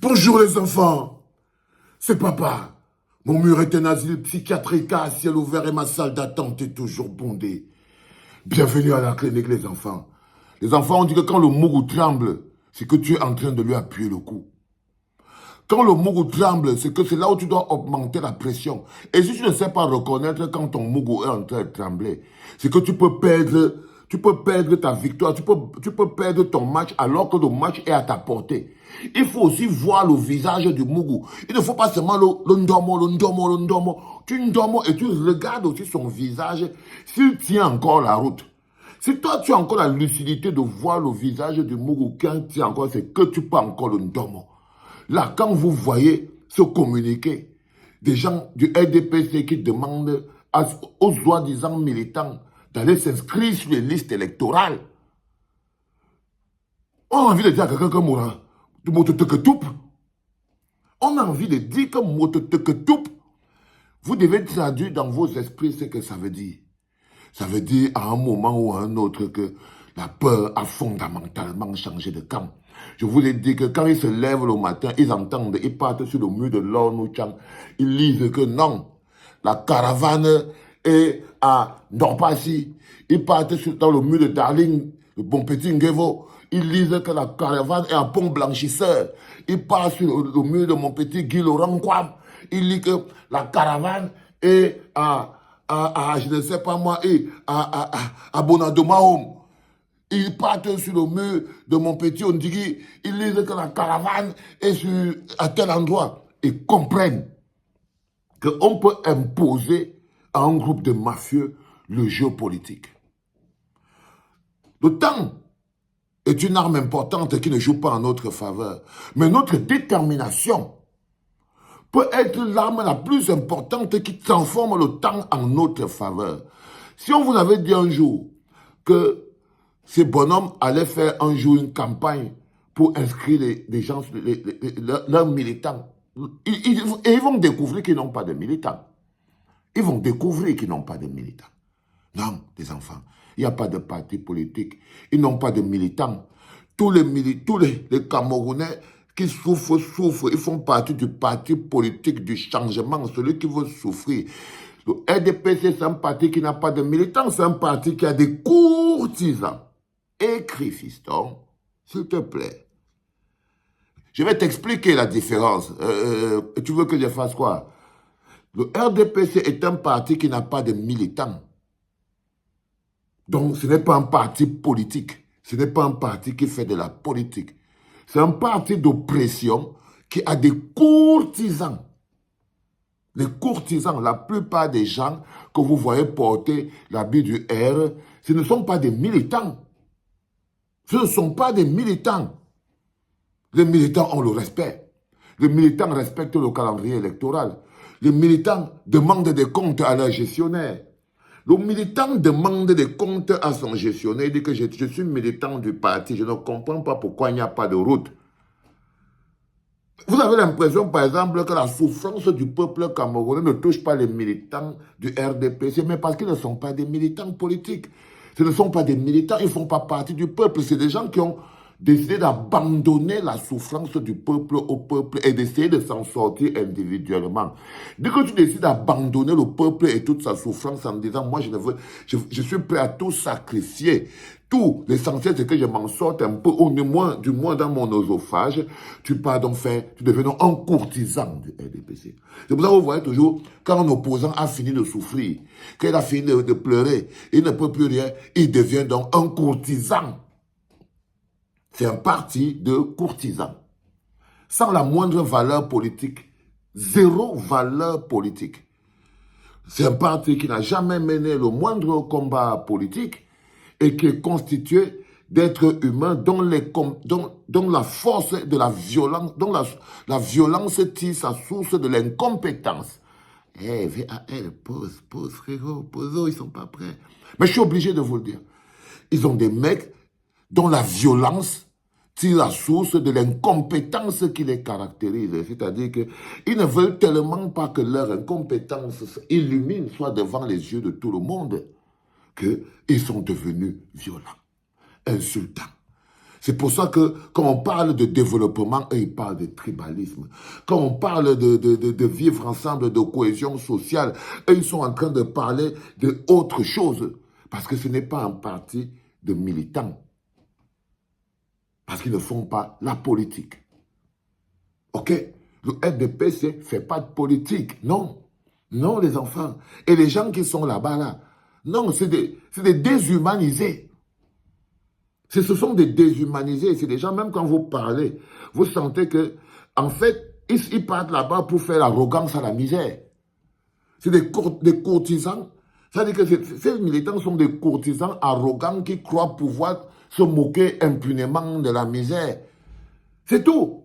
Bonjour les enfants, c'est papa. Mon mur est un asile psychiatrique à ciel ouvert et ma salle d'attente est toujours bondée. Bienvenue à la clinique les enfants. Les enfants, on dit que quand le mougou tremble, c'est que tu es en train de lui appuyer le cou. Quand le mougou tremble, c'est que c'est là où tu dois augmenter la pression. Et si tu ne sais pas reconnaître quand ton mougou est en train de trembler, c'est que tu peux perdre ta victoire, tu peux perdre ton match alors que le match est à ta portée. Il faut aussi voir le visage du mougou. Il ne faut pas seulement le ndomo. Tu ndomo et tu regardes aussi son visage s'il tient encore la route. Si toi, tu as encore la lucidité de voir le visage du mougou quand il tient encore, c'est que tu peux encore le ndomo. Là, quand vous voyez ce communiqué, des gens du RDPC qui demandent aux soi-disant militants d'aller s'inscrire sur les listes électorales, on a envie de dire à quelqu'un comme Moura, on a envie de dire que Mototeketoup, vous devez traduire dans vos esprits ce que ça veut dire. Ça veut dire à un moment ou à un autre que la peur a fondamentalement changé de camp. Je vous ai dit que quand ils se lèvent le matin, ils entendent, ils partent sur le mur de l'ONU-Chan, ils lisent que non, la caravane est à Dorpassi. Ils partent dans le mur de Darling, le bon petit Ngevo, ils lisent que la caravane est à Pont Blanchisseur. Ils partent sur le mur de mon petit Guy Laurent Kwam. Ils lisent que la caravane est je ne sais pas moi, à Bonadomaum. Ils partent sur le mur de mon petit Ondigi, ils lisent que la caravane est à tel endroit. Ils comprennent qu'on peut imposer à un groupe de mafieux le jeu politique. Le temps est une arme importante qui ne joue pas en notre faveur. Mais notre détermination peut être l'arme la plus importante qui transforme le temps en notre faveur. Si on vous avait dit un jour que ces bonhommes allaient faire un jour une campagne pour inscrire les gens, leurs militants, ils vont découvrir qu'ils n'ont pas de militants. Ils vont découvrir qu'ils n'ont pas de militants. Non, les enfants, il n'y a pas de parti politique. Ils n'ont pas de militants. Tous les Camerounais qui souffrent. Ils font partie du parti politique du changement, celui qui veut souffrir. Le RDPC, c'est un parti qui n'a pas de militants, c'est un parti qui a des courtisans. Écris, fiston, s'il te plaît. Je vais t'expliquer la différence. Tu veux que je fasse quoi? Le RDPC est un parti qui n'a pas de militants. Donc, ce n'est pas un parti politique. Ce n'est pas un parti qui fait de la politique. C'est un parti d'oppression qui a des courtisans. Les courtisans, la plupart des gens que vous voyez porter l'habit du R, ce ne sont pas des militants. Ce ne sont pas des militants. Les militants ont le respect. Les militants respectent le calendrier électoral. Les militants demandent des comptes à leurs gestionnaires. Le militant demande des comptes à son gestionnaire. Il dit que je suis militant du parti. Je ne comprends pas pourquoi il n'y a pas de route. Vous avez l'impression, par exemple, que la souffrance du peuple camerounais ne touche pas les militants du RDPC, mais parce qu'ils ne sont pas des militants politiques. Ce ne sont pas des militants, ils ne font pas partie du peuple. C'est des gens qui ont décidé d'abandonner la souffrance du peuple au peuple et d'essayer de s'en sortir individuellement. Dès que tu décides d'abandonner le peuple et toute sa souffrance en disant, moi je suis prêt à tout sacrifier, tout, l'essentiel c'est que je m'en sorte un peu, du moins dans mon oesophage, tu pars donc faire, tu deviens un courtisan du RDPC. C'est pour ça que vous voyez toujours, quand un opposant a fini de souffrir, quand il a fini de pleurer, il ne peut plus rien, il devient donc un courtisan. C'est un parti de courtisans, sans la moindre valeur politique, zéro valeur politique. C'est un parti qui n'a jamais mené le moindre combat politique et qui est constitué d'êtres humains dont la force de la violence, dont la violence tire sa source de l'incompétence. VAL, pause, frérot, pose, ils sont pas prêts. Mais je suis obligé de vous le dire. Ils ont des mecs dont la violence tire la source de l'incompétence qui les caractérise. C'est-à-dire qu'ils ne veulent tellement pas que leur incompétence illumine, soit devant les yeux de tout le monde, qu'ils sont devenus violents, insultants. C'est pour ça que quand on parle de développement, eux, ils parlent de tribalisme. Quand on parle de vivre ensemble, de cohésion sociale, eux, ils sont en train de parler d'autre chose. Parce que ce n'est pas un parti de militants. Parce qu'ils ne font pas la politique. OK? Le RDPC ne fait pas de politique. Non. Non, les enfants. Et les gens qui sont là-bas, là, non, c'est des déshumanisés. Ce sont des déshumanisés. C'est des gens, même quand vous parlez, vous sentez que, en fait, ils partent là-bas pour faire l'arrogance à la misère. C'est des courtisans. C'est-à-dire que ces militants sont des courtisans arrogants qui croient pouvoir se moquer impunément de la misère. C'est tout.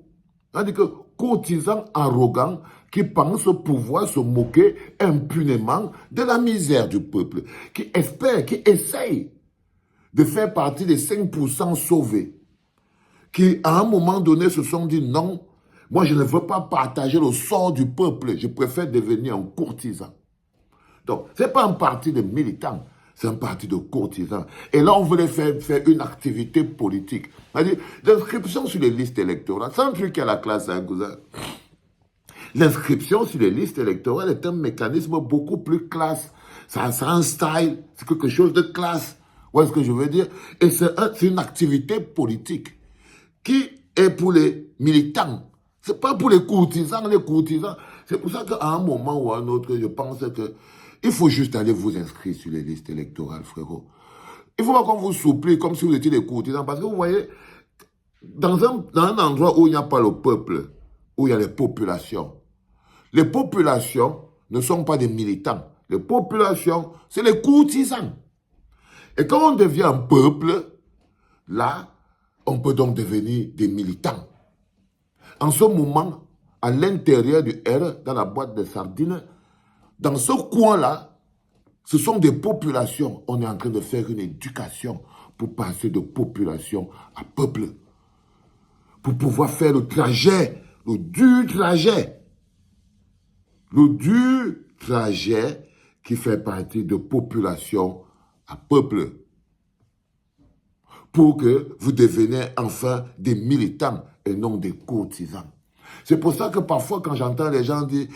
C'est-à-dire que courtisans arrogants qui pensent pouvoir se moquer impunément de la misère du peuple, qui espèrent, qui essayent de faire partie des 5% sauvés, qui à un moment donné se sont dit non, moi je ne veux pas partager le sort du peuple, je préfère devenir un courtisan. Donc, ce n'est pas un parti de militants, c'est un parti de courtisans. Et là, on voulait faire une activité politique. C'est-à-dire, l'inscription sur les listes électorales, c'est un truc qui a la classe, hein, cousin. L'inscription sur les listes électorales est un mécanisme beaucoup plus classe. Ça a un style, c'est quelque chose de classe. Vous voyez ce que je veux dire? Et c'est une activité politique qui est pour les militants. Ce n'est pas pour les courtisans. Les courtisans, c'est pour ça qu'à un moment ou à un autre, je pense que il faut juste aller vous inscrire sur les listes électorales, frérot. Il ne faut pas qu'on vous supplie comme si vous étiez des courtisans. Parce que vous voyez, dans un endroit où il n'y a pas le peuple, où il y a les populations ne sont pas des militants. Les populations, c'est les courtisans. Et quand on devient un peuple, là, on peut donc devenir des militants. En ce moment, à l'intérieur du R, dans la boîte de sardines, dans ce coin-là, ce sont des populations. On est en train de faire une éducation pour passer de population à peuple. Pour pouvoir faire le trajet, le dur trajet. Le dur trajet qui fait partie de population à peuple. Pour que vous deveniez enfin des militants et non des courtisans. C'est pour ça que parfois, quand j'entends les gens dire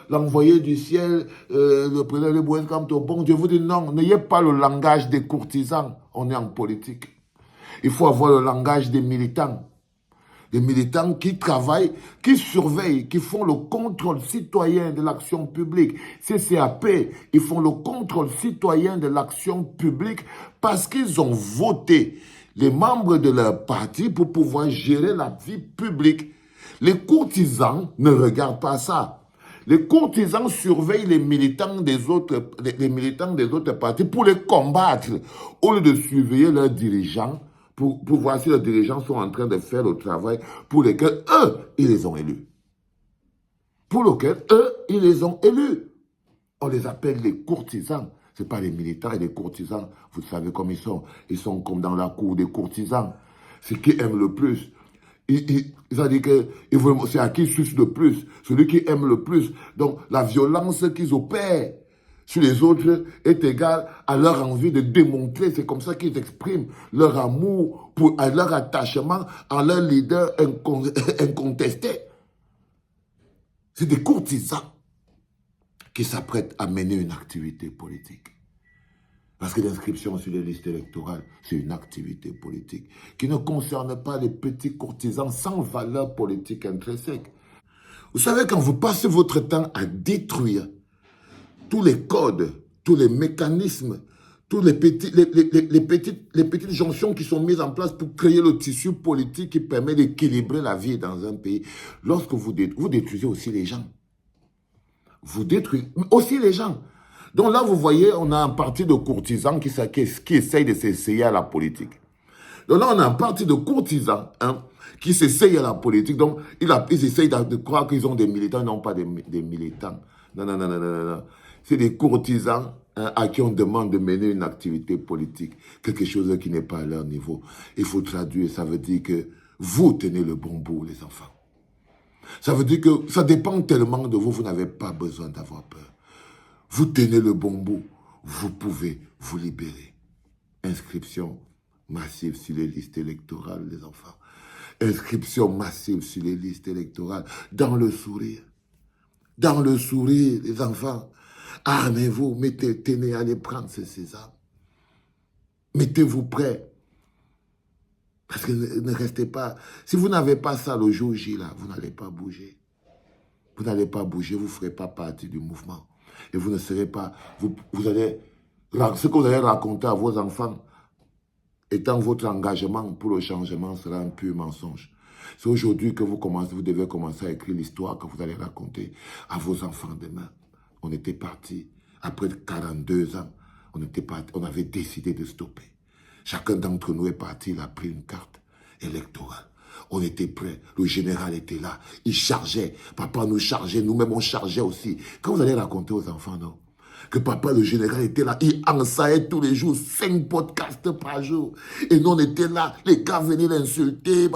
l'envoyé du ciel, le président de Bouenkamp, bon Dieu, vous dit non, n'ayez pas le langage des courtisans. On est en politique. Il faut avoir le langage des militants. Des militants qui travaillent, qui surveillent, qui font le contrôle citoyen de l'action publique. CCAP, ils font le contrôle citoyen de l'action publique parce qu'ils ont voté les membres de leur parti pour pouvoir gérer la vie publique. Les courtisans ne regardent pas ça. Les courtisans surveillent les militants des autres partis pour les combattre, au lieu de surveiller leurs dirigeants, pour voir si les dirigeants sont en train de faire le travail pour lequel eux, ils les ont élus. Pour lequel eux, ils les ont élus. On les appelle les courtisans. Ce n'est pas les militants et les courtisans. Vous savez comme ils sont. Ils sont comme dans la cour des courtisans. C'est qui aime le plus. Ils ont dit que c'est à qui suce le plus. Celui qui aime le plus. Donc, la violence qu'ils opèrent sur les autres est égale à leur envie de démontrer. C'est comme ça qu'ils expriment leur amour, à leur attachement à leur leader incontesté. C'est des courtisans qui s'apprêtent à mener une activité politique. Parce que l'inscription sur les listes électorales, c'est une activité politique qui ne concerne pas les petits courtisans sans valeur politique intrinsèque. Vous savez, quand vous passez votre temps à détruire tous les codes, tous les mécanismes, toutes les petites jonctions qui sont mises en place pour créer le tissu politique qui permet d'équilibrer la vie dans un pays, lorsque vous détruisez aussi les gens. Vous détruisez aussi les gens. Donc là, vous voyez, on a un parti de courtisans qui essaye de s'essayer à la politique. Donc là, on a un parti de courtisans qui s'essaye à la politique. Donc, ils essayent de croire qu'ils ont des militants, non pas des militants. Non. C'est des courtisans à qui on demande de mener une activité politique, quelque chose qui n'est pas à leur niveau. Il faut traduire, ça veut dire que vous tenez le bon bout, les enfants. Ça veut dire que ça dépend tellement de vous, vous n'avez pas besoin d'avoir peur. Vous tenez le bon bout, vous pouvez vous libérer. Inscription massive sur les listes électorales, les enfants. Inscription massive sur les listes électorales, dans le sourire. Dans le sourire, les enfants. Armez-vous, tenez, allez prendre ce sésame. Mettez-vous prêts. Parce que ne restez pas... Si vous n'avez pas ça le jour J, là, vous n'allez pas bouger. Vous n'allez pas bouger, vous ne ferez pas partie du mouvement. Et vous ne serez pas... Vous allez... Ce que vous allez raconter à vos enfants, étant votre engagement pour le changement, sera un pur mensonge. C'est aujourd'hui que vous devez commencer à écrire l'histoire que vous allez raconter à vos enfants demain. On était parti, après 42 ans, on avait décidé de stopper. Chacun d'entre nous est parti, il a pris une carte électorale. On était prêts, le général était là, il chargeait, papa nous chargeait, nous-mêmes on chargeait aussi. Quand vous allez raconter aux enfants, non? Que papa, le général, était là. Il ensayait tous les jours, 5 podcasts par jour. Et nous, on était là. Les gars venaient l'insulter.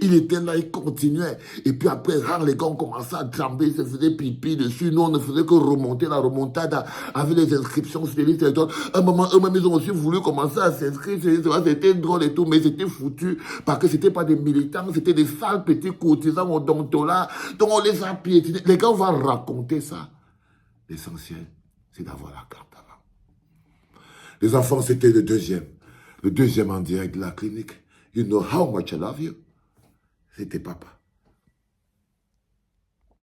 Il était là, il continuait. Et puis après, les gars ont commencé à trembler, ils se faisaient pipi dessus. Nous, on ne faisait que remonter la remontada avec les inscriptions sur les listes. À un moment, eux-mêmes, ils ont aussi voulu commencer à s'inscrire. C'était drôle et tout, mais c'était foutu. Parce que c'était pas des militants, c'était des sales petits courtisans au Dontola. Donc on les a piétinés. Les gars, on va raconter ça. L'essentiel, c'est d'avoir la carte avant. Les enfants, c'était le deuxième. Le deuxième en direct de la clinique. You know how much I love you. C'était papa.